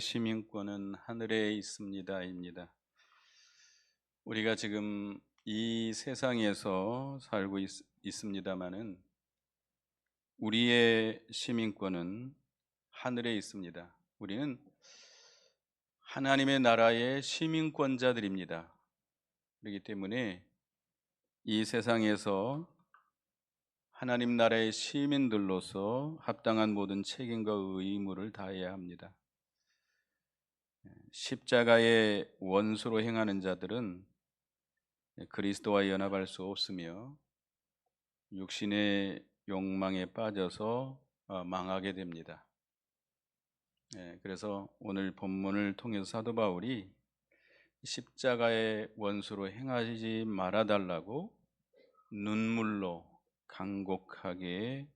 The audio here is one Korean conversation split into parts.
시민권은 하늘에 있습니다입니다. 우리가 지금 이 세상에서 살고 있습니다마는 우리의 시민권은 하늘에 있습니다. 우리는 하나님의 나라의 시민권자들입니다. 그렇기 때문에 이 세상에서 하나님 나라의 시민들로서 합당한 모든 책임과 의무를 다해야 합니다. 십자가의 원수로 행하는 자들은 그리스도와 연합할 수 없으며 육신의 욕망에 빠져서 망하게 됩니다. 그래서 오늘 본문을 통해서 사도 바울이 십자가의 원수로 행하지 말아달라고 눈물로 간곡하게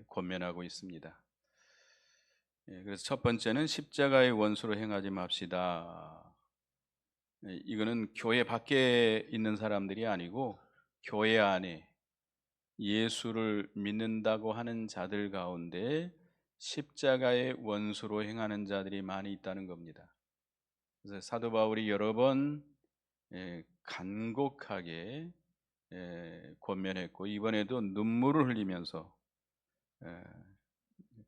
권면하고 있습니다. 그래서 첫 번째는 십자가의 원수로 행하지 맙시다. 이거는 교회 밖에 있는 사람들이 아니고 교회 안에 예수를 믿는다고 하는 자들 가운데 십자가의 원수로 행하는 자들이 많이 있다는 겁니다. 그래서 사도 바울이 여러 번 간곡하게 권면했고 이번에도 눈물을 흘리면서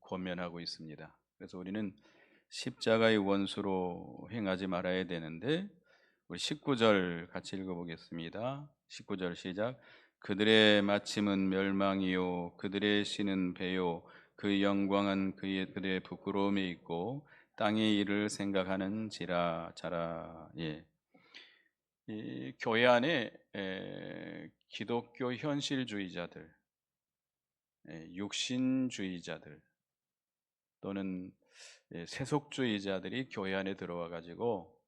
권면하고 있습니다. 그래서 우리는 십자가의 원수로 행하지 말아야 되는데 우리 19절 같이 읽어보겠습니다. 19절 시작. 그들의 마침은 멸망이요 그들의 신은 배요 그 영광은 그들의 부끄러움에 있고 땅의 일을 생각하는지라 자라. 이 교회 안에 기독교 현실주의자들, 육신주의자들 또는 세속주의자들이 교회 안에 들어와 가지고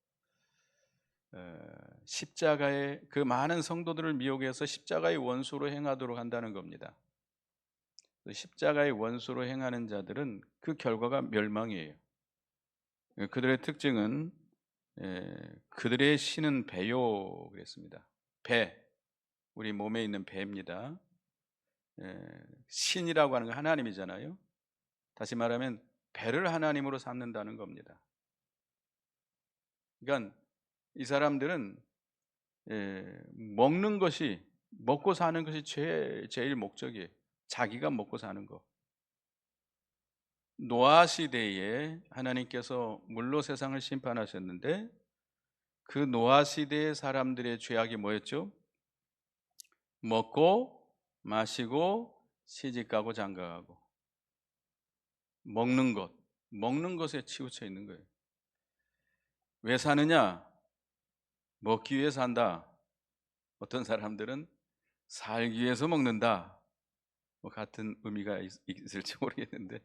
십자가의 그 많은 성도들을 미혹해서 십자가의 원수로 행하도록 한다는 겁니다. 십자가의 원수로 행하는 자들은 그 결과가 멸망이에요. 그들의 특징은 그들의 신은 배요 그랬습니다. 배, 우리 몸에 있는 배입니다. 신이라고 하는 건 하나님이잖아요. 다시 말하면 배를 하나님으로 삼는다는 겁니다. 그러니까 이 사람들은 먹고 사는 것이 제일 목적이에요. 자기가 먹고 사는 거. 노아 시대에 하나님께서 물로 세상을 심판하셨는데 그 노아 시대의 사람들의 죄악이 뭐였죠? 먹고 마시고 시집가고 장가가고 먹는 것에 치우쳐 있는 거예요. 왜 사느냐? 먹기 위해 산다. 어떤 사람들은 살기 위해서 먹는다. 같은 의미가 있을지 모르겠는데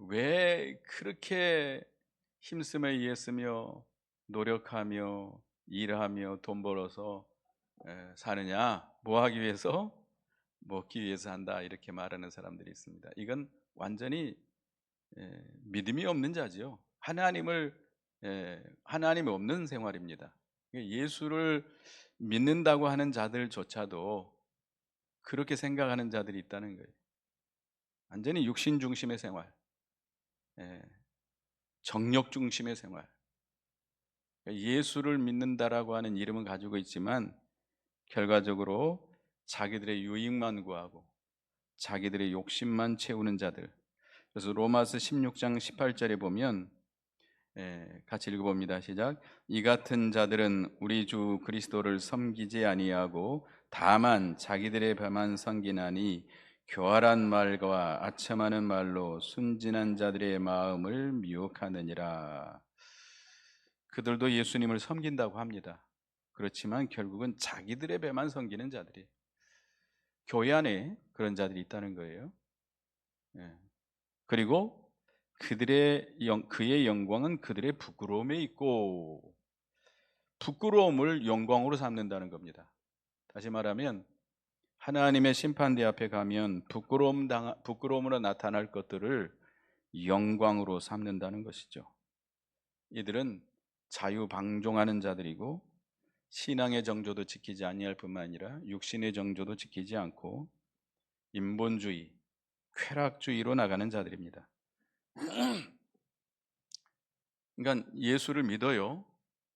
왜 그렇게 힘쓰며 일했으며 노력하며 일하며 돈 벌어서 사느냐? 뭐 하기 위해서? 먹기 위해서 한다. 이렇게 말하는 사람들이 있습니다. 이건 완전히 믿음이 없는 자지요. 하나님이 없는 생활입니다. 예수를 믿는다고 하는 자들조차도 그렇게 생각하는 자들이 있다는 거예요. 완전히 육신 중심의 생활, 정욕 중심의 생활. 예수를 믿는다라고 하는 이름은 가지고 있지만 결과적으로 자기들의 유익만 구하고 자기들의 욕심만 채우는 자들. 그래서 로마서 16장 18절에 보면 같이 읽어봅니다. 시작. 이 같은 자들은 우리 주 그리스도를 섬기지 아니하고 다만 자기들의 배만 섬기나니 교활한 말과 아첨하는 말로 순진한 자들의 마음을 미혹하느니라. 그들도 예수님을 섬긴다고 합니다. 그렇지만 결국은 자기들의 배만 섬기는 자들이 교회 안에 그런 자들이 있다는 거예요. 그리고 그의 영광은 그들의 부끄러움에 있고 부끄러움을 영광으로 삼는다는 겁니다. 다시 말하면 하나님의 심판대 앞에 가면 부끄러움으로 나타날 것들을 영광으로 삼는다는 것이죠. 이들은 자유방종하는 자들이고 신앙의 정조도 지키지 아니할 뿐만 아니라 육신의 정조도 지키지 않고 인본주의, 쾌락주의로 나가는 자들입니다. 그러니까 예수를 믿어요.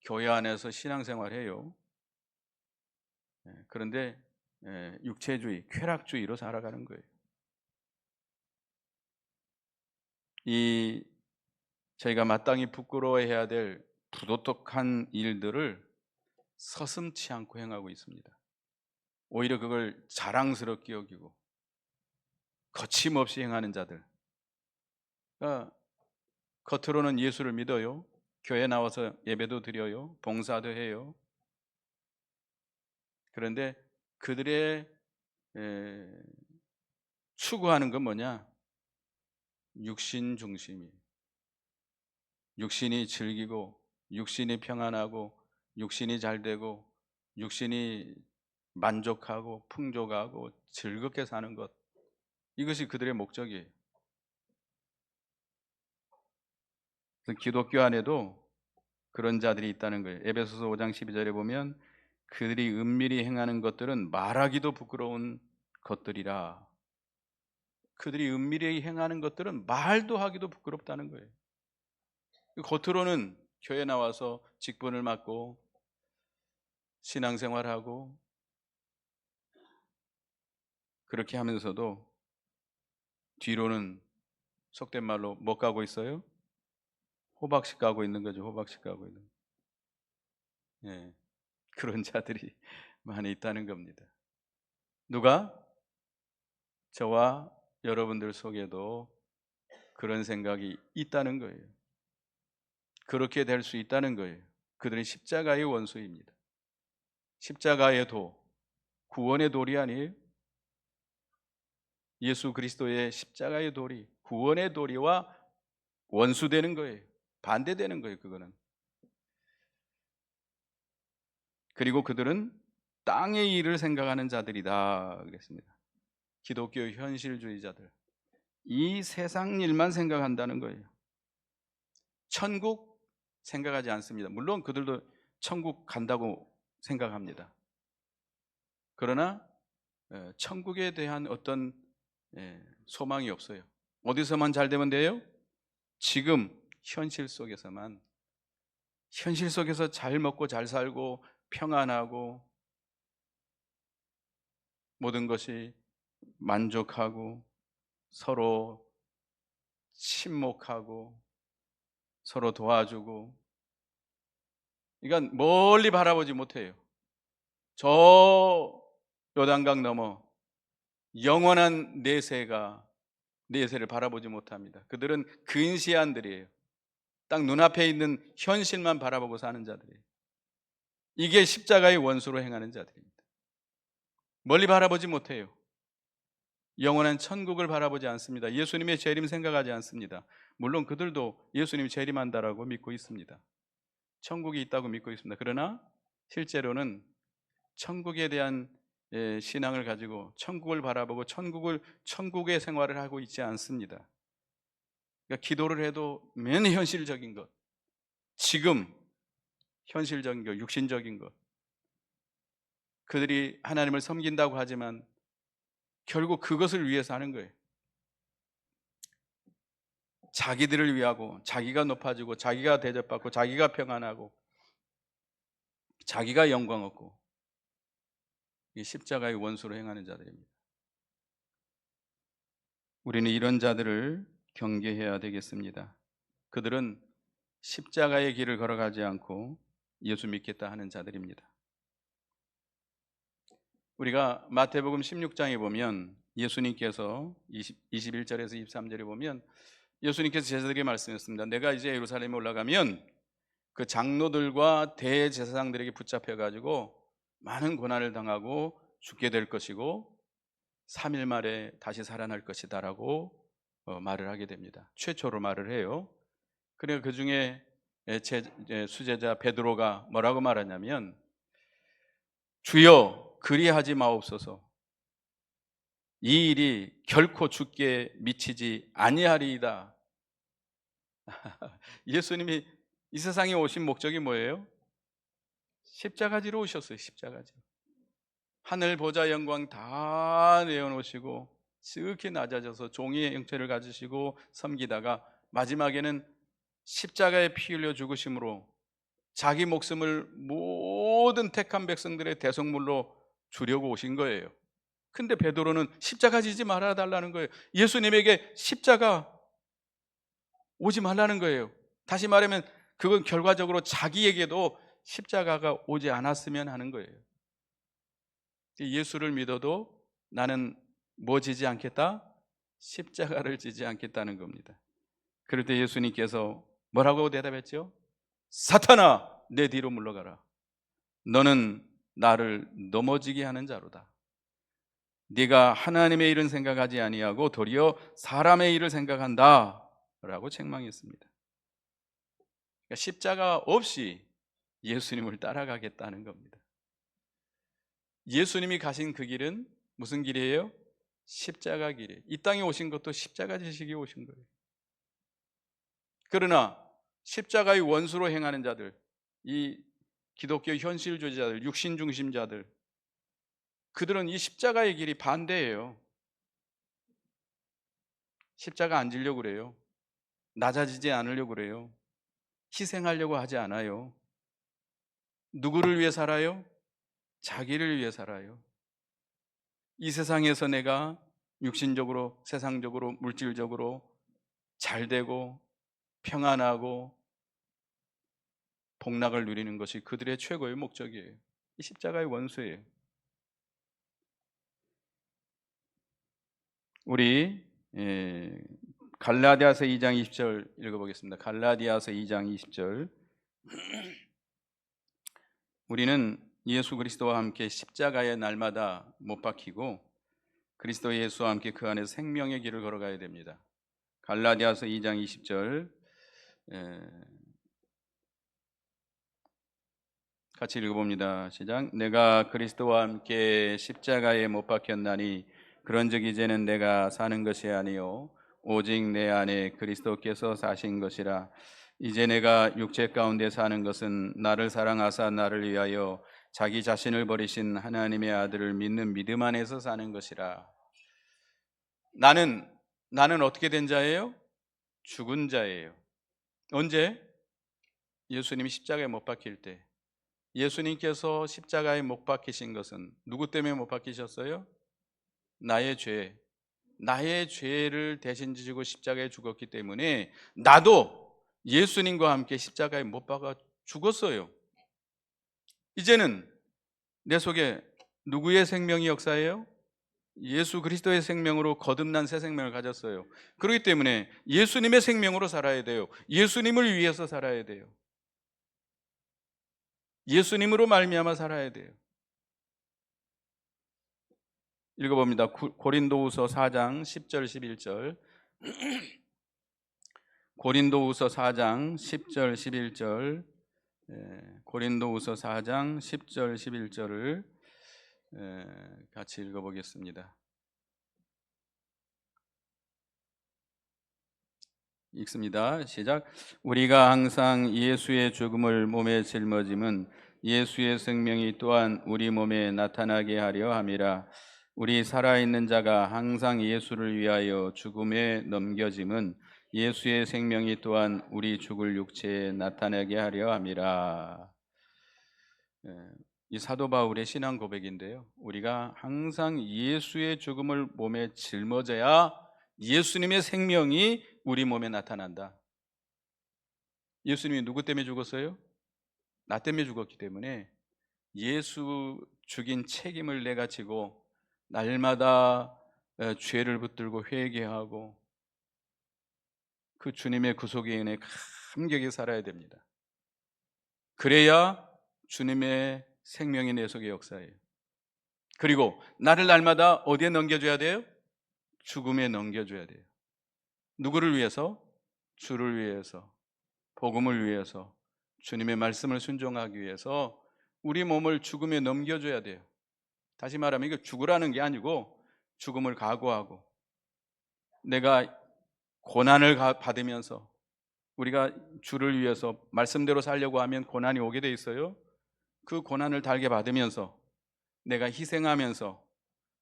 교회 안에서 신앙생활해요. 그런데 육체주의, 쾌락주의로 살아가는 거예요. 이 저희가 마땅히 부끄러워해야 될 부도덕한 일들을 서슴지 않고 행하고 있습니다. 오히려 그걸 자랑스럽게 여기고 거침없이 행하는 자들. 그러니까 겉으로는 예수를 믿어요. 교회 나와서 예배도 드려요. 봉사도 해요. 그런데 그들의 추구하는 건 뭐냐? 육신 중심이. 육신이 즐기고, 육신이 평안하고, 육신이 잘되고, 육신이 만족하고 풍족하고 즐겁게 사는 것. 이것이 그들의 목적이에요. 그래서 기독교 안에도 그런 자들이 있다는 거예요. 에베소서 5장 12절에 보면 그들이 은밀히 행하는 것들은 말하기도 부끄러운 것들이라. 그들이 은밀히 행하는 것들은 말도 하기도 부끄럽다는 거예요. 겉으로는 교회 나와서 직분을 맡고 신앙생활하고 그렇게 하면서도 뒤로는 속된 말로 못 가고 있어요? 호박씨 가고 있는 거죠. 호박씨 가고 있는. 예, 그런 자들이 많이 있다는 겁니다. 누가? 저와 여러분들 속에도 그런 생각이 있다는 거예요. 그렇게 될 수 있다는 거예요. 그들은 십자가의 원수입니다. 십자가의 도, 구원의 돌이 아니에요. 예수 그리스도의 십자가의 돌이 구원의 도리와 원수되는 거예요. 반대되는 거예요. 그거는. 그리고 그들은 땅의 일을 생각하는 자들이다 그랬습니다. 기독교 현실주의자들. 이 세상 일만 생각한다는 거예요. 천국 생각하지 않습니다. 물론 그들도 천국 간다고 생각합니다. 그러나 천국에 대한 어떤 소망이 없어요. 어디서만 잘 되면 돼요? 지금 현실 속에서만, 현실 속에서 잘 먹고 잘 살고 평안하고 모든 것이 만족하고 서로 친목하고 서로 도와주고, 그러니까 멀리 바라보지 못해요. 저 요단강 넘어 영원한 내세를 바라보지 못합니다. 그들은 근시안들이에요. 딱 눈앞에 있는 현실만 바라보고 사는 자들이에요. 이게 십자가의 원수로 행하는 자들입니다. 멀리 바라보지 못해요. 영원한 천국을 바라보지 않습니다. 예수님의 재림 생각하지 않습니다. 물론 그들도 예수님이 재림한다라고 믿고 있습니다. 천국이 있다고 믿고 있습니다. 그러나 실제로는 천국에 대한 신앙을 가지고 천국을 바라보고 천국의 생활을 하고 있지 않습니다. 그러니까 기도를 해도 맨 현실적인 것, 지금 현실적인 것, 육신적인 것. 그들이 하나님을 섬긴다고 하지만 결국 그것을 위해서 하는 거예요. 자기들을 위하고, 자기가 높아지고, 자기가 대접받고, 자기가 평안하고, 자기가 영광 얻고, 이 십자가의 원수로 행하는 자들입니다. 우리는 이런 자들을 경계해야 되겠습니다. 그들은 십자가의 길을 걸어가지 않고 예수 믿겠다 하는 자들입니다. 우리가 마태복음 16장에 보면 예수님께서 21절에서 23절에 보면 예수님께서 제자들에게 말씀했습니다. 내가 이제 예루살렘에 올라가면 그 장로들과 대제사장들에게 붙잡혀 가지고 많은 고난을 당하고 죽게 될 것이고 3일 만에 다시 살아날 것이다라고 말을 하게 됩니다. 최초로 말을 해요. 그래서 그 중에 수제자 베드로가 뭐라고 말하냐면 주여 그리하지 마옵소서. 이 일이 결코 죽게 미치지 아니하리이다. 예수님이 이 세상에 오신 목적이 뭐예요? 십자가지로 오셨어요. 십자가지. 하늘 보좌 영광 다 내어놓으시고 지극히 낮아져서 종의 형체를 가지시고 섬기다가 마지막에는 십자가에 피 흘려 죽으심으로 자기 목숨을 모든 택한 백성들의 대속물로 주려고 오신 거예요. 근데 베드로는 십자가 지지 말아 달라는 거예요. 예수님에게 십자가 오지 말라는 거예요. 다시 말하면 그건 결과적으로 자기에게도 십자가가 오지 않았으면 하는 거예요. 예수를 믿어도 나는 뭐 지지 않겠다? 십자가를 지지 않겠다는 겁니다. 그럴 때 예수님께서 뭐라고 대답했죠? 사탄아, 내 뒤로 물러가라. 너는 나를 넘어지게 하는 자로다. 네가 하나님의 일은 생각하지 아니하고 도리어 사람의 일을 생각한다 라고 책망했습니다. 그러니까 십자가 없이 예수님을 따라가겠다는 겁니다. 예수님이 가신 그 길은 무슨 길이에요? 십자가 길이에요. 이 땅에 오신 것도 십자가 지시기에 오신 거예요. 그러나 십자가의 원수로 행하는 자들, 이 기독교 현실주의자들, 육신중심자들, 그들은 이 십자가의 길이 반대예요. 십자가 안 지려고 그래요. 낮아지지 않으려고 그래요. 희생하려고 하지 않아요. 누구를 위해 살아요? 자기를 위해 살아요. 이 세상에서 내가 육신적으로, 세상적으로, 물질적으로 잘 되고 평안하고 복락을 누리는 것이 그들의 최고의 목적이에요. 이 십자가의 원수예요. 우리 갈라디아서 2장 20절 읽어보겠습니다. 갈라디아서 2장 20절. 우리는 예수 그리스도와 함께 십자가의 날마다 못 박히고 그리스도 예수와 함께 그 안에 생명의 길을 걸어가야 됩니다. 갈라디아서 2장 20절 같이 읽어봅니다. 시작. 내가 그리스도와 함께 십자가에 못 박혔나니 그런즉 이제는 내가 사는 것이 아니요 오직 내 안에 그리스도께서 사신 것이라. 이제 내가 육체 가운데 사는 것은 나를 사랑하사 나를 위하여 자기 자신을 버리신 하나님의 아들을 믿는 믿음 안에서 사는 것이라. 나는 어떻게 된 자예요? 죽은 자예요. 언제? 예수님이 십자가에 못 박힐 때. 예수님께서 십자가에 못 박히신 것은 누구 때문에 못 박히셨어요? 나의 죄를 대신 지시고 십자가에 죽었기 때문에 나도 예수님과 함께 십자가에 못 박아 죽었어요. 이제는 내 속에 누구의 생명이 역사해요? 예수 그리스도의 생명으로 거듭난 새 생명을 가졌어요. 그렇기 때문에 예수님의 생명으로 살아야 돼요. 예수님을 위해서 살아야 돼요. 예수님으로 말미암아 살아야 돼요. 읽어봅니다. 고린도후서 4장 10절 11절. 고린도후서 4장 10절 11절. 고린도후서 4장 10절 11절을 같이 읽어보겠습니다. 읽습니다. 시작. 우리가 항상 예수의 죽음을 몸에 짊어짐은 예수의 생명이 또한 우리 몸에 나타나게 하려 함이라. 우리 살아있는 자가 항상 예수를 위하여 죽음에 넘겨짐은 예수의 생명이 또한 우리 죽을 육체에 나타나게 하려 함이라. 이 사도 바울의 신앙 고백인데요. 우리가 항상 예수의 죽음을 몸에 짊어져야 예수님의 생명이 우리 몸에 나타난다. 예수님이 누구 때문에 죽었어요? 나 때문에 죽었기 때문에 예수 죽인 책임을 내가 지고 날마다 죄를 붙들고 회개하고 그 주님의 구속의 은혜에 감격히 살아야 됩니다. 그래야 주님의 생명이 내 속에 역사해요. 그리고 나를 날마다 어디에 넘겨줘야 돼요? 죽음에 넘겨줘야 돼요. 누구를 위해서? 주를 위해서, 복음을 위해서, 주님의 말씀을 순종하기 위해서 우리 몸을 죽음에 넘겨줘야 돼요. 다시 말하면 이거 죽으라는 게 아니고 죽음을 각오하고 내가 고난을 받으면서 우리가 주를 위해서 말씀대로 살려고 하면 고난이 오게 돼 있어요. 그 고난을 달게 받으면서 내가 희생하면서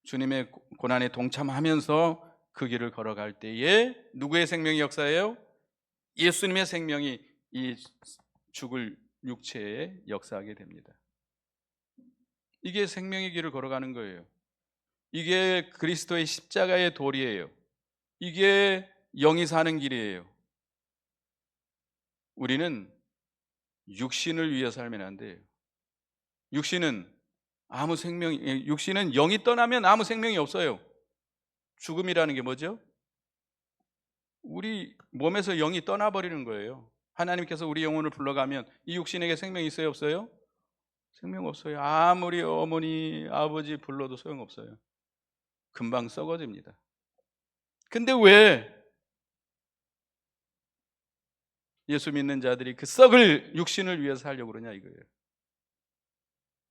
주님의 고난에 동참하면서 그 길을 걸어갈 때에 누구의 생명이 역사해요? 예수님의 생명이 이 죽을 육체에 역사하게 됩니다. 이게 생명의 길을 걸어가는 거예요. 이게 그리스도의 십자가의 도리예요. 이게 영이 사는 길이에요. 우리는 육신을 위해 살면 안 돼요. 육신은 육신은 영이 떠나면 아무 생명이 없어요. 죽음이라는 게 뭐죠? 우리 몸에서 영이 떠나버리는 거예요. 하나님께서 우리 영혼을 불러가면 이 육신에게 생명이 있어요, 없어요? 생명 없어요. 아무리 어머니, 아버지 불러도 소용없어요. 금방 썩어집니다. 근데 왜 예수 믿는 자들이 그 썩을 육신을 위해서 살려고 그러냐 이거예요.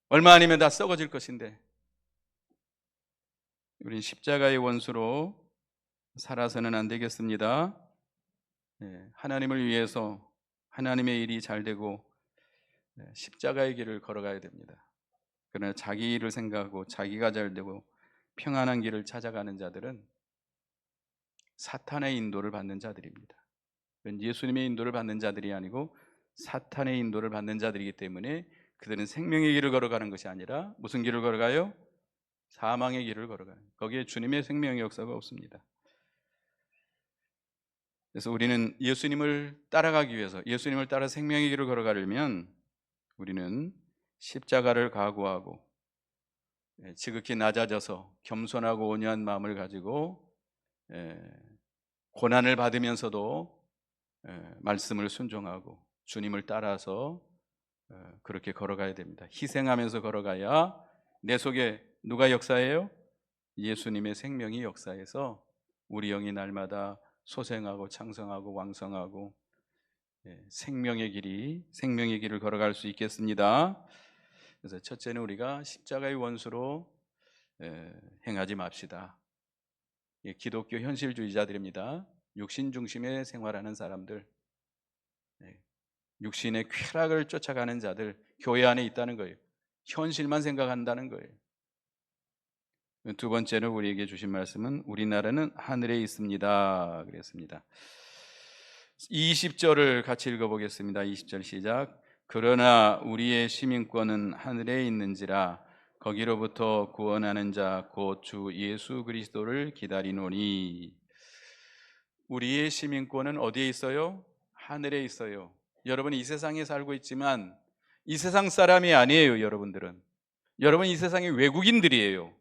얼마 아니면 다 썩어질 것인데 우린 십자가의 원수로 살아서는 안 되겠습니다. 하나님을 위해서 하나님의 일이 잘 되고 십자가의 길을 걸어가야 됩니다. 그러나 자기 일을 생각하고 자기가 잘 되고 평안한 길을 찾아가는 자들은 사탄의 인도를 받는 자들입니다. 예수님의 인도를 받는 자들이 아니고 사탄의 인도를 받는 자들이기 때문에 그들은 생명의 길을 걸어가는 것이 아니라 무슨 길을 걸어가요? 사망의 길을 걸어가요. 거기에 주님의 생명의 역사가 없습니다. 그래서 우리는 예수님을 따라가기 위해서, 예수님을 따라 생명의 길을 걸어가려면 우리는 십자가를 각오하고 지극히 낮아져서 겸손하고 온유한 마음을 가지고 고난을 받으면서도 말씀을 순종하고 주님을 따라서 그렇게 걸어가야 됩니다. 희생하면서 걸어가야 내 속에 누가 역사해요? 예수님의 생명이 역사해서 우리 영이 날마다 소생하고 창성하고 왕성하고 생명의 길을 걸어갈 수 있겠습니다. 그래서 첫째는 우리가 십자가의 원수로 행하지 맙시다. 기독교 현실주의자들입니다. 육신 중심의 생활하는 사람들, 육신의 쾌락을 쫓아가는 자들, 교회 안에 있다는 거예요. 현실만 생각한다는 거예요. 두 번째는 우리에게 주신 말씀은 우리나라는 하늘에 있습니다 그랬습니다. 20절을 같이 읽어보겠습니다. 20절 시작. 그러나 우리의 시민권은 하늘에 있는지라 거기로부터 구원하는 자 곧 주 예수 그리스도를 기다리노니. 우리의 시민권은 어디에 있어요? 하늘에 있어요. 여러분이 이 세상에 살고 있지만 이 세상 사람이 아니에요. 여러분들은 이 세상의 외국인들이에요.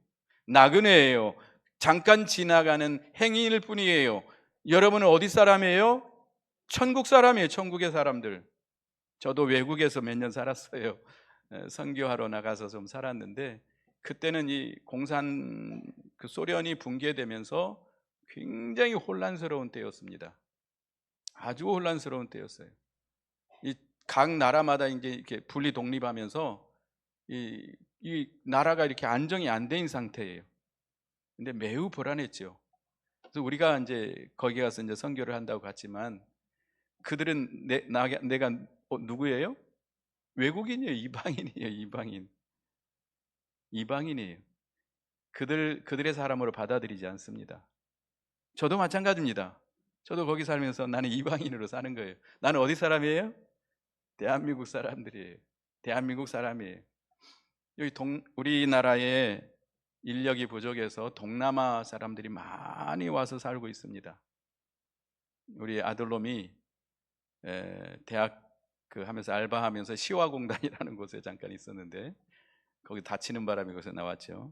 나그네예요. 잠깐 지나가는 행인일 뿐이에요. 여러분은 어디 사람이에요? 천국 사람이에요. 천국의 사람들. 저도 외국에서 몇 년 살았어요. 선교하러 나가서 좀 살았는데 그때는 이 공산 소련이 붕괴되면서 굉장히 혼란스러운 때였습니다. 아주 혼란스러운 때였어요. 이 각 나라마다 이제 이렇게 분리 독립하면서 이 나라가 이렇게 안정이 안 된 상태예요. 근데 매우 불안했죠. 그래서 우리가 이제 거기 가서 이제 선교를 한다고 갔지만 그들은 내가 누구예요? 외국인이에요. 이방인이에요. 이방인이에요. 그들의 사람으로 받아들이지 않습니다. 저도 마찬가지입니다. 저도 거기 살면서 나는 이방인으로 사는 거예요. 나는 어디 사람이에요? 대한민국 사람들이에요. 대한민국 사람이에요. 여기 우리나라에 인력이 부족해서 동남아 사람들이 많이 와서 살고 있습니다. 우리 아들놈이 대학 하면서 알바하면서 시화공단이라는 곳에 잠깐 있었는데 거기 다치는 바람에 거기서 나왔죠.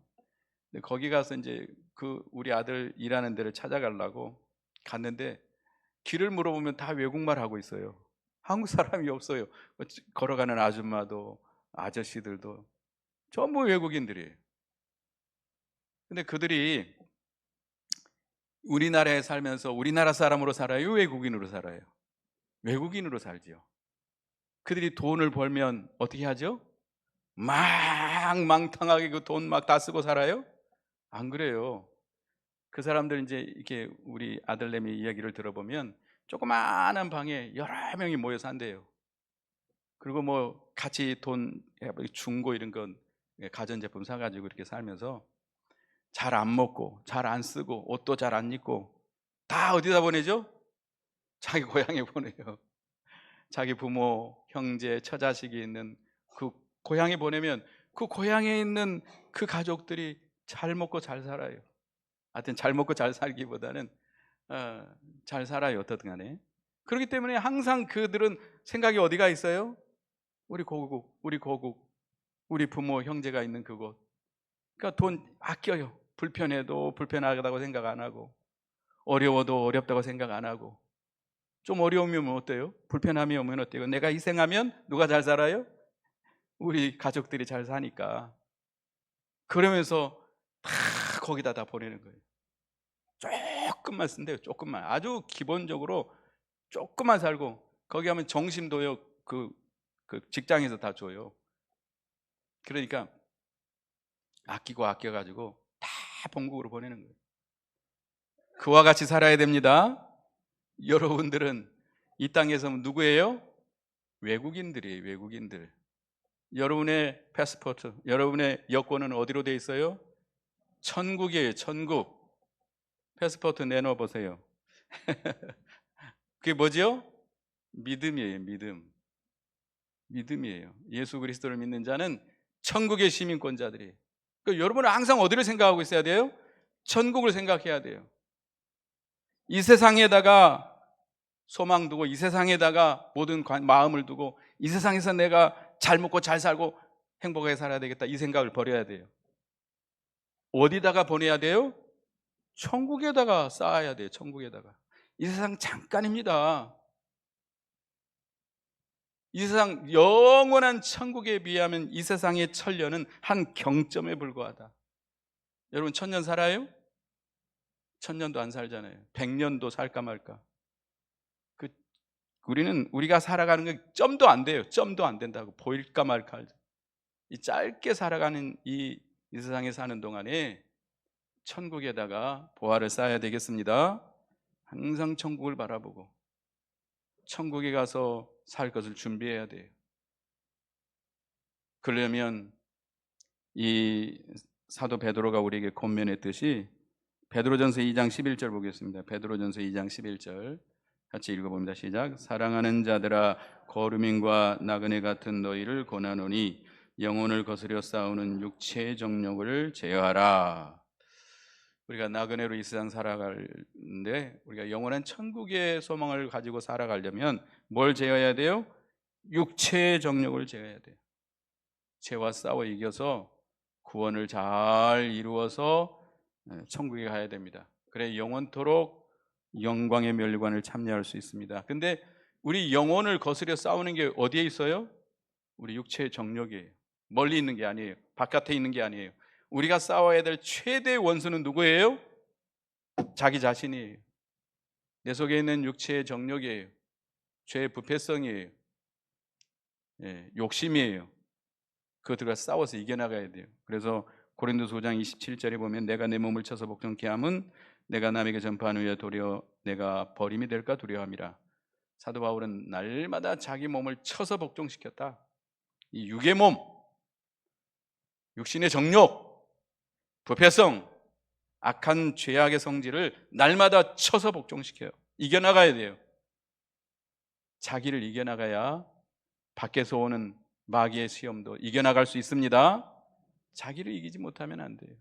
근데 거기 가서 이제 우리 아들 일하는 데를 찾아가려고 갔는데 길을 물어보면 다 외국말 하고 있어요. 한국 사람이 없어요. 걸어가는 아줌마도 아저씨들도 전부 외국인들이에요. 근데 그들이 우리나라에 살면서 우리나라 사람으로 살아요? 외국인으로 살아요? 외국인으로 살지요. 그들이 돈을 벌면 어떻게 하죠? 망탕하게 그 돈 막 다 쓰고 살아요? 안 그래요. 그 사람들 이제 이렇게 우리 아들내미 이야기를 들어보면 조그마한 방에 여러 명이 모여 산대요. 그리고 뭐 같이 돈 중고 이런 건 가전제품 사가지고 이렇게 살면서 잘 안 먹고 잘 안 쓰고 옷도 잘 안 입고 다 어디다 보내죠? 자기 고향에 보내요. 자기 부모, 형제, 처자식이 있는 그 고향에 보내면 그 고향에 있는 그 가족들이 잘 먹고 잘 살아요. 하여튼 잘 먹고 잘 살기보다는 잘 살아요, 어떻든 간에. 그렇기 때문에 항상 그들은 생각이 어디가 있어요? 우리 고국, 우리 고국, 우리 부모, 형제가 있는 그곳. 그러니까 돈 아껴요. 불편해도 불편하다고 생각 안 하고, 어려워도 어렵다고 생각 안 하고. 좀 어려우면 뭐 어때요? 불편함이 오면 어때요? 내가 희생하면 누가 잘 살아요? 우리 가족들이 잘 사니까. 그러면서 다 거기다 다 보내는 거예요. 조금만 쓴대요. 조금만. 아주 기본적으로 조금만 살고, 거기 하면 정심도요, 그 직장에서 다 줘요. 그러니까 아끼고 아껴가지고 다 본국으로 보내는 거예요. 그와 같이 살아야 됩니다. 여러분들은 이 땅에서 누구예요? 외국인들이에요. 외국인들. 여러분의 패스포트, 여러분의 여권은 어디로 돼 있어요? 천국이에요. 천국. 패스포트 내놓아 보세요. 그게 뭐지요? 믿음이에요. 믿음. 믿음이에요. 예수 그리스도를 믿는 자는 천국의 시민권자들이에요. 그러니까 여러분은 항상 어디를 생각하고 있어야 돼요? 천국을 생각해야 돼요. 이 세상에다가 소망 두고, 이 세상에다가 모든 마음을 두고, 이 세상에서 내가 잘 먹고 잘 살고 행복하게 살아야 되겠다, 이 생각을 버려야 돼요. 어디다가 보내야 돼요? 천국에다가 쌓아야 돼요. 천국에다가. 이 세상 잠깐입니다. 이 세상 영원한 천국에 비하면 이 세상의 천년은 한 경점에 불과하다. 여러분 천년 살아요? 천년도 안 살잖아요. 100년도 살까 말까. 우리가 살아가는 게 점도 안 돼요. 점도 안 된다고. 보일까 말까. 이 짧게 살아가는 이 세상에 사는 동안에 천국에다가 보화를 쌓아야 되겠습니다. 항상 천국을 바라보고 천국에 가서 살 것을 준비해야 돼요. 그러려면 이 사도 베드로가 우리에게 권면했듯이 베드로전서 2장 11절 보겠습니다. 베드로전서 2장 11절 같이 읽어봅니다. 시작. 사랑하는 자들아, 거루민과 나그네 같은 너희를 권하노니 영혼을 거스려 싸우는 육체의 정욕을 제어하라. 우리가 나그네로 이 세상 살아가는데, 우리가 영원한 천국의 소망을 가지고 살아가려면 뭘 제어해야 돼요? 육체의 정욕을 제어해야 돼요. 죄와 싸워 이겨서 구원을 잘 이루어서 천국에 가야 됩니다. 그래 영원토록 영광의 멸관을 참여할 수 있습니다. 근데 우리 영혼을 거스려 싸우는 게 어디에 있어요? 우리 육체의 정욕이에요. 멀리 있는 게 아니에요. 바깥에 있는 게 아니에요. 우리가 싸워야 될 최대의 원수는 누구예요? 자기 자신이에요. 내 속에 있는 육체의 정욕이에요. 죄의 부패성이에요. 욕심이에요. 그것들과 싸워서 이겨나가야 돼요. 그래서 고린도서 5장 27절에 보면 내가 내 몸을 쳐서 복종케 함은 내가 남에게 전파한 후에 도리어 내가 버림이 될까 두려워함이라. 사도 바울은 날마다 자기 몸을 쳐서 복종시켰다. 이 육의 몸, 육신의 정욕, 부패성, 악한 죄악의 성질을 날마다 쳐서 복종시켜요. 이겨나가야 돼요. 자기를 이겨나가야 밖에서 오는 마귀의 시험도 이겨나갈 수 있습니다. 자기를 이기지 못하면 안 돼요.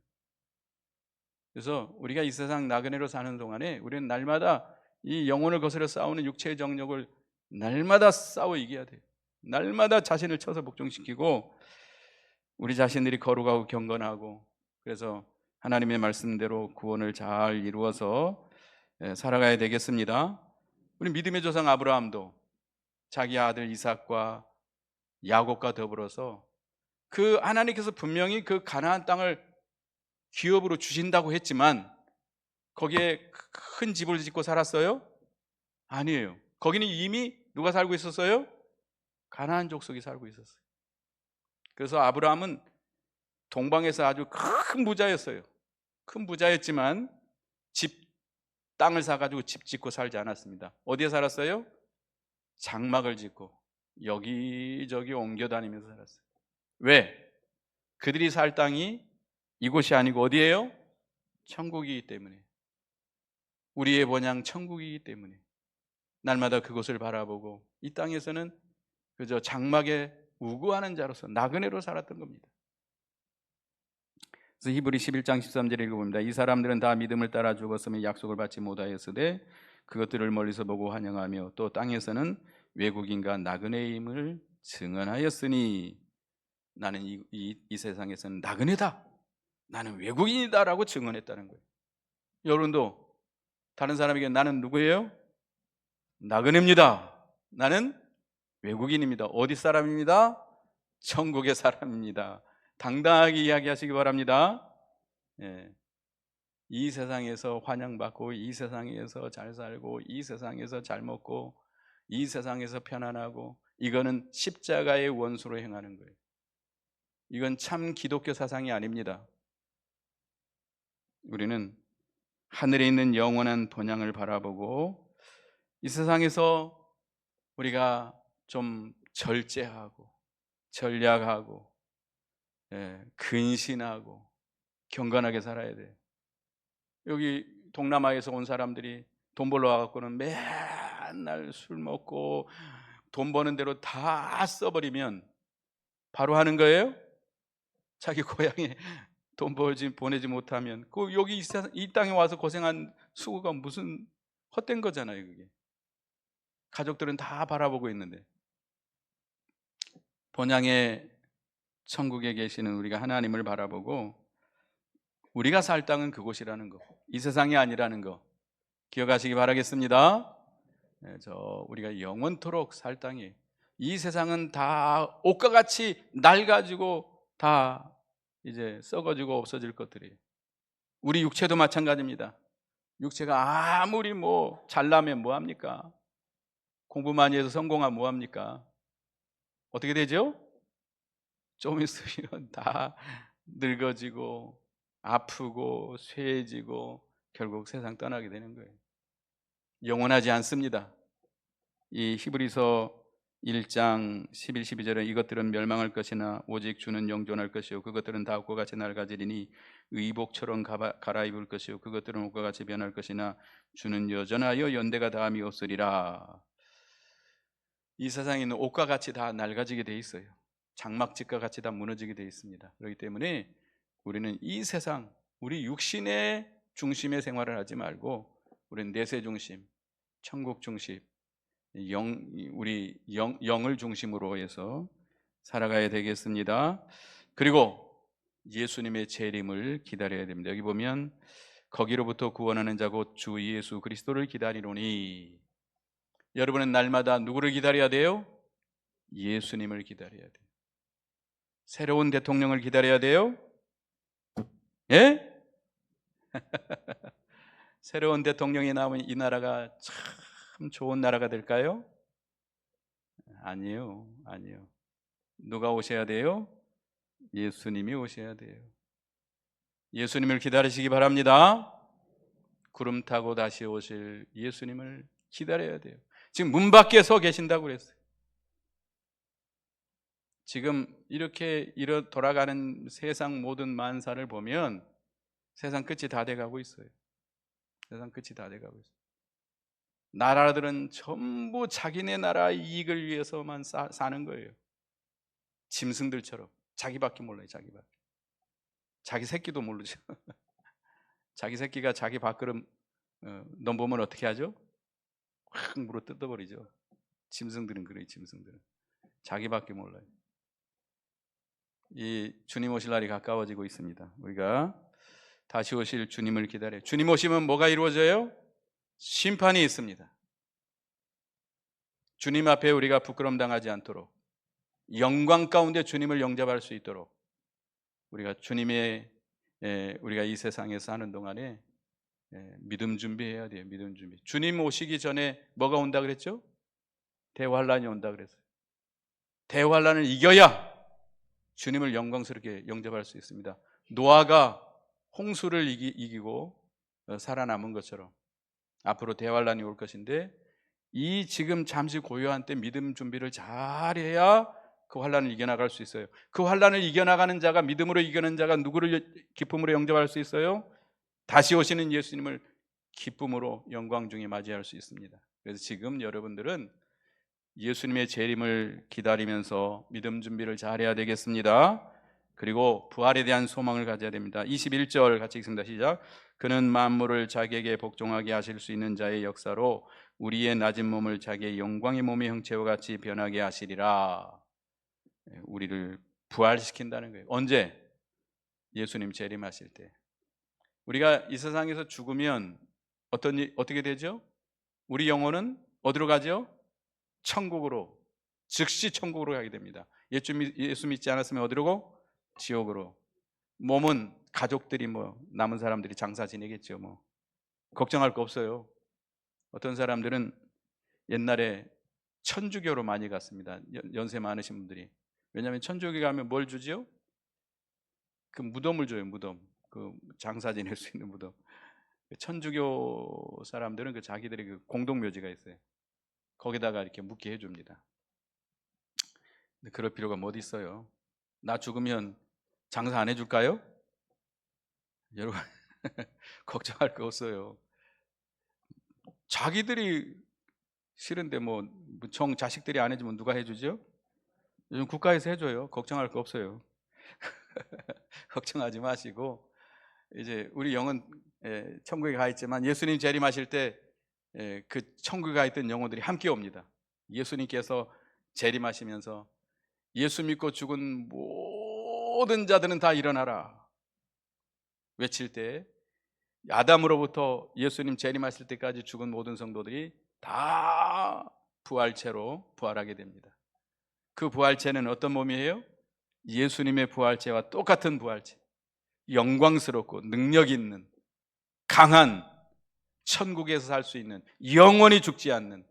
그래서 우리가 이 세상 나그네로 사는 동안에 우리는 날마다 이 영혼을 거스려 싸우는 육체의 정욕을 날마다 싸워 이겨야 돼요. 날마다 자신을 쳐서 복종시키고 우리 자신들이 거룩하고 경건하고, 그래서 하나님의 말씀대로 구원을 잘 이루어서 살아가야 되겠습니다. 우리 믿음의 조상 아브라함도 자기 아들 이삭과 야곱과 더불어서 그 하나님께서 분명히 그 가나안 땅을 기업으로 주신다고 했지만 거기에 큰 집을 짓고 살았어요? 아니에요. 거기는 이미 누가 살고 있었어요? 가나안 족속이 살고 있었어요. 그래서 아브라함은 동방에서 아주 큰 부자였어요. 큰 부자였지만 땅을 사가지고 집 짓고 살지 않았습니다. 어디에 살았어요? 장막을 짓고 여기저기 옮겨 다니면서 살았어요. 왜? 그들이 살 땅이 이곳이 아니고 어디예요? 천국이기 때문에. 우리의 본향 천국이기 때문에. 날마다 그곳을 바라보고 이 땅에서는 그저 장막에 우고하는 자로서 나그네로 살았던 겁니다. 그래서 히브리 11장 13절에 읽어봅니다. 이 사람들은 다 믿음을 따라 죽었으며 약속을 받지 못하였으되 그것들을 멀리서 보고 환영하며 또 땅에서는 외국인과 나그네임을 증언하였으니 나는 이 세상에서는 나그네다, 나는 외국인이다라고 증언했다는 거예요. 여러분도 다른 사람에게 나는 누구예요? 나그네입니다. 나는 외국인입니다. 어디 사람입니다? 천국의 사람입니다. 당당하게 이야기하시기 바랍니다. 예. 이 세상에서 환영받고, 이 세상에서 잘 살고, 이 세상에서 잘 먹고, 이 세상에서 편안하고, 이거는 십자가의 원수로 행하는 거예요. 이건 참 기독교 사상이 아닙니다. 우리는 하늘에 있는 영원한 본향을 바라보고 이 세상에서 우리가 좀 절제하고 전략하고 근신하고 경건하게 살아야 돼요. 여기 동남아에서 온 사람들이 돈 벌러 와갖고는 맨날 술 먹고 돈 버는 대로 다 써버리면 바로 하는 거예요? 자기 고향에 돈 보내지 못하면 여기 이 땅에 와서 고생한 수고가 무슨 헛된 거잖아요. 그게 가족들은 다 바라보고 있는데, 본향의 천국에 계시는 우리가 하나님을 바라보고 우리가 살 땅은 그곳이라는 거, 이 세상이 아니라는 거 기억하시기 바라겠습니다. 우리가 영원토록 살 땅이, 이 세상은 다 옷과 같이 낡아지고 다 이제 썩어지고 없어질 것들이에요. 우리 육체도 마찬가지입니다. 육체가 아무리 잘나면 뭐합니까? 공부 많이 해서 성공하면 뭐합니까? 어떻게 되죠? 좀 있으면 다 늙어지고 아프고 쇠해지고 결국 세상 떠나게 되는 거예요. 영원하지 않습니다. 이 히브리서 1장 11, 12절에 이것들은 멸망할 것이나 오직 주는 영존할 것이요 그것들은 다 옷과 같이 낡아지리니 의복처럼 갈아입을 것이요 그것들은 옷과 같이 변할 것이나 주는 여전하여 연대가 다함이 없으리라. 이 세상에 있는 옷과 같이 다 낡아지게 돼 있어요. 장막집과 같이 다 무너지게 돼 있습니다. 그렇기 때문에 우리는 이 세상, 우리 육신의 중심의 생활을 하지 말고 우리는 내세 중심, 천국 중심, 우리 영을 중심으로 해서 살아가야 되겠습니다. 그리고 예수님의 재림을 기다려야 됩니다. 여기 보면 거기로부터 구원하는 자 곧 주 예수 그리스도를 기다리노니, 여러분은 날마다 누구를 기다려야 돼요? 예수님을 기다려야 돼요. 새로운 대통령을 기다려야 돼요? 예? 새로운 대통령이 나오면 이 나라가 참 좋은 나라가 될까요? 아니요. 누가 오셔야 돼요? 예수님이 오셔야 돼요. 예수님을 기다리시기 바랍니다. 구름 타고 다시 오실 예수님을 기다려야 돼요. 지금 문 밖에 서 계신다고 그랬어요. 지금 이렇게 돌아가는 세상 모든 만사를 보면 세상 끝이 다 돼가고 있어요. 세상 끝이 다 돼가고 있어요. 나라들은 전부 자기네 나라 이익을 위해서만 사는 거예요. 짐승들처럼 자기밖에 몰라요. 자기밖에. 자기 새끼도 모르죠. 자기 새끼가 자기 밥그릇 넘보면 어떻게 하죠? 확 물어 뜯어버리죠. 짐승들은 그래요. 짐승들은 자기밖에 몰라요. 이 주님 오실 날이 가까워지고 있습니다. 우리가 다시 오실 주님을 기다려요. 주님 오시면 뭐가 이루어져요? 심판이 있습니다. 주님 앞에 우리가 부끄럼 당하지 않도록 영광 가운데 주님을 영접할 수 있도록 우리가 우리가 이 세상에 사는 동안에 믿음 준비해야 돼요. 믿음 준비. 주님 오시기 전에 뭐가 온다 그랬죠? 대환란이 온다 그랬어요. 대환란을 이겨야 주님을 영광스럽게 영접할 수 있습니다. 노아가 홍수를 이기고 살아남은 것처럼 앞으로 대환란이 올 것인데, 이 지금 잠시 고요한 때 믿음 준비를 잘해야 그 환란을 이겨나갈 수 있어요. 그 환란을 이겨나가는 자가, 믿음으로 이겨낸 자가 누구를 기쁨으로 영접할 수 있어요? 다시 오시는 예수님을 기쁨으로 영광 중에 맞이할 수 있습니다. 그래서 지금 여러분들은 예수님의 재림을 기다리면서 믿음 준비를 잘해야 되겠습니다. 그리고 부활에 대한 소망을 가져야 됩니다. 21절 같이 읽습니다. 시작. 그는 만물을 자기에게 복종하게 하실 수 있는 자의 역사로 우리의 낮은 몸을 자기의 영광의 몸의 형체와 같이 변하게 하시리라. 우리를 부활시킨다는 거예요. 언제? 예수님 재림하실 때. 우리가 이 세상에서 죽으면 어떻게 되죠? 우리 영혼은 어디로 가죠? 천국으로, 즉시 천국으로 가게 됩니다. 예수 믿지 않았으면 어디로 고? 지옥으로. 몸은 가족들이 남은 사람들이 장사 지내겠죠. 걱정할 거 없어요. 어떤 사람들은 옛날에 천주교로 많이 갔습니다. 연세 많으신 분들이. 왜냐하면 천주교 가면 뭘 주지요? 그 무덤을 줘요. 무덤. 그 장사 지낼 수 있는 무덤. 천주교 사람들은 그 자기들의 그 공동묘지가 있어요. 거기다가 이렇게 묻게 해줍니다. 근데 그럴 필요가 뭐 어디 있어요? 나 죽으면 장사 안 해줄까요? 여러분 걱정할 거 없어요. 자기들이 싫은데 정 자식들이 안 해주면 누가 해주죠? 요즘 국가에서 해줘요. 걱정할 거 없어요. 걱정하지 마시고 이제 우리 영은 천국에 가 있지만 예수님 재림하실 때 그 천국에 가 있던 영혼들이 함께 옵니다. 예수님께서 재림하시면서 예수 믿고 죽은 모든 자들은 다 일어나라 외칠 때 아담으로부터 예수님 재림하실 때까지 죽은 모든 성도들이 다 부활체로 부활하게 됩니다. 그 부활체는 어떤 몸이에요? 예수님의 부활체와 똑같은 부활체, 영광스럽고 능력 있는 강한 천국에서 살 수 있는 영원히 죽지 않는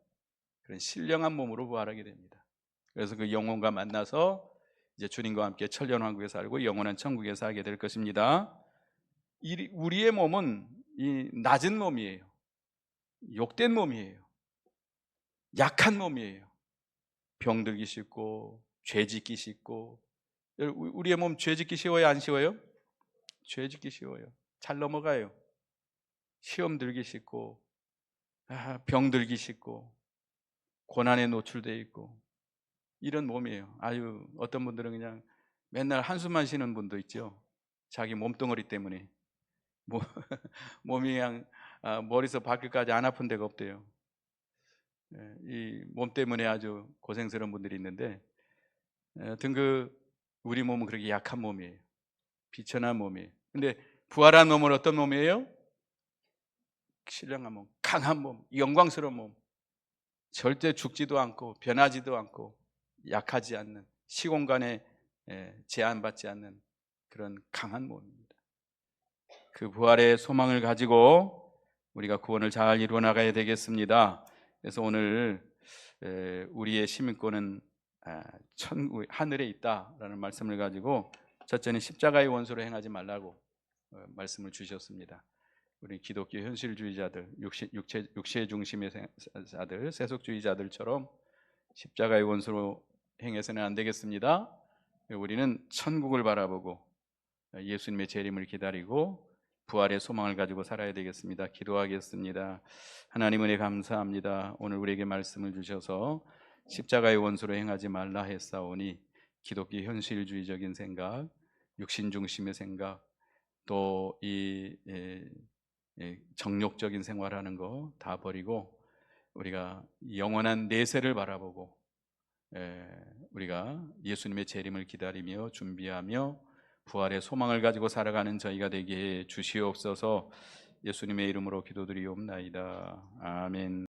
그런 신령한 몸으로 부활하게 됩니다. 그래서 그 영혼과 만나서 이제 주님과 함께 천년왕국에 살고 영원한 천국에 살게 될 것입니다. 우리의 몸은 이 낮은 몸이에요. 욕된 몸이에요. 약한 몸이에요. 병들기 쉽고 죄 짓기 쉽고. 우리의 몸 죄 짓기 쉬워요? 안 쉬워요? 죄 짓기 쉬워요. 잘 넘어가요. 시험 들기 쉽고 병들기 쉽고 고난에 노출되어 있고 이런 몸이에요. 어떤 분들은 그냥 맨날 한숨만 쉬는 분도 있죠. 자기 몸뚱어리 때문에 몸이 그냥 머리에서 발끝까지 안 아픈 데가 없대요. 이 몸 때문에 아주 고생스러운 분들이 있는데 하여튼 우리 몸은 그렇게 약한 몸이에요. 비천한 몸이에요. 근데 부활한 몸은 어떤 몸이에요? 신령한 몸, 강한 몸, 영광스러운 몸. 절대 죽지도 않고 변하지도 않고 약하지 않는, 시공간에 제한받지 않는 그런 강한 몸입니다. 그 부활의 소망을 가지고 우리가 구원을 잘 이루어 나가야 되겠습니다. 그래서 오늘 우리의 시민권은 천국 하늘에 있다라는 말씀을 가지고 첫째는 십자가의 원수로 행하지 말라고 말씀을 주셨습니다. 우리 기독교 현실주의자들, 육체 중심의 자들, 세속주의자들처럼 십자가의 원수로 행해서는 안 되겠습니다. 우리는 천국을 바라보고 예수님의 재림을 기다리고 부활의 소망을 가지고 살아야 되겠습니다. 기도하겠습니다. 하나님 은혜 감사합니다. 오늘 우리에게 말씀을 주셔서 십자가의 원수로 행하지 말라 했사오니 기독교 현실주의적인 생각, 육신 중심의 생각, 또 이 정욕적인 생활하는 거 다 버리고 우리가 영원한 내세를 바라보고 우리가 예수님의 재림을 기다리며 준비하며 부활의 소망을 가지고 살아가는 저희가 되게 해 주시옵소서. 예수님의 이름으로 기도드리옵나이다. 아멘.